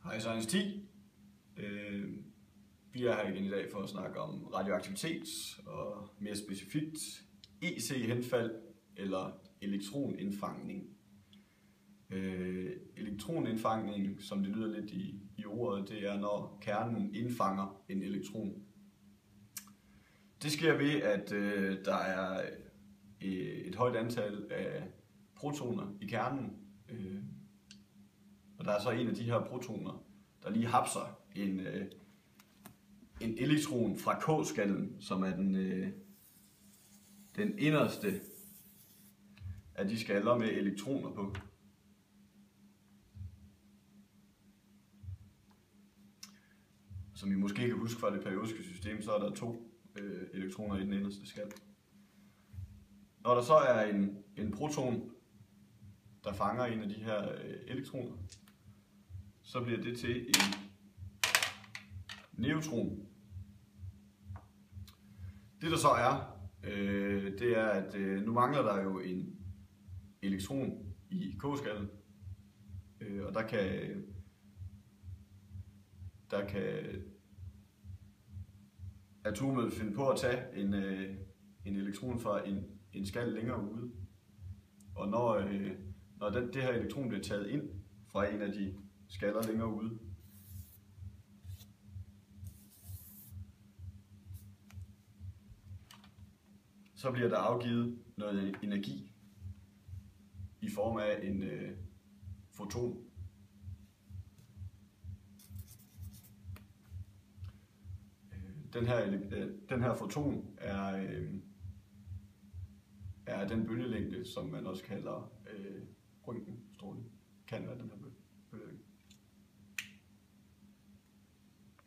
Hej, så Hans 10. Vi er her igen i dag for at snakke om radioaktivitet og mere specifikt EC-henfald eller elektronindfangning. Elektronindfangning, som det lyder lidt i ordet, det er når kernen indfanger en elektron. Det sker ved, at der er et højt antal af protoner i kernen, og der er så en af de her protoner, der lige hapser en elektron fra K-skallen, som er den inderste af de skaller med elektroner på. Som I måske kan huske fra det periodiske system, så er der 2 elektroner i den inderste skal. Når der så er en proton, der fanger en af de her elektroner, så bliver det til en neutron. Det der så er, det er, at nu mangler der jo en elektron i K-skallen, og der kan atomet finde på at tage en elektron fra en skal længere ude. Og når det her elektron bliver taget ind fra en af de skaller længere ude, så bliver der afgivet noget energi i form af en foton. Den her foton er den bølgelængde, som man også kalder røntgenstråling. Kan være den her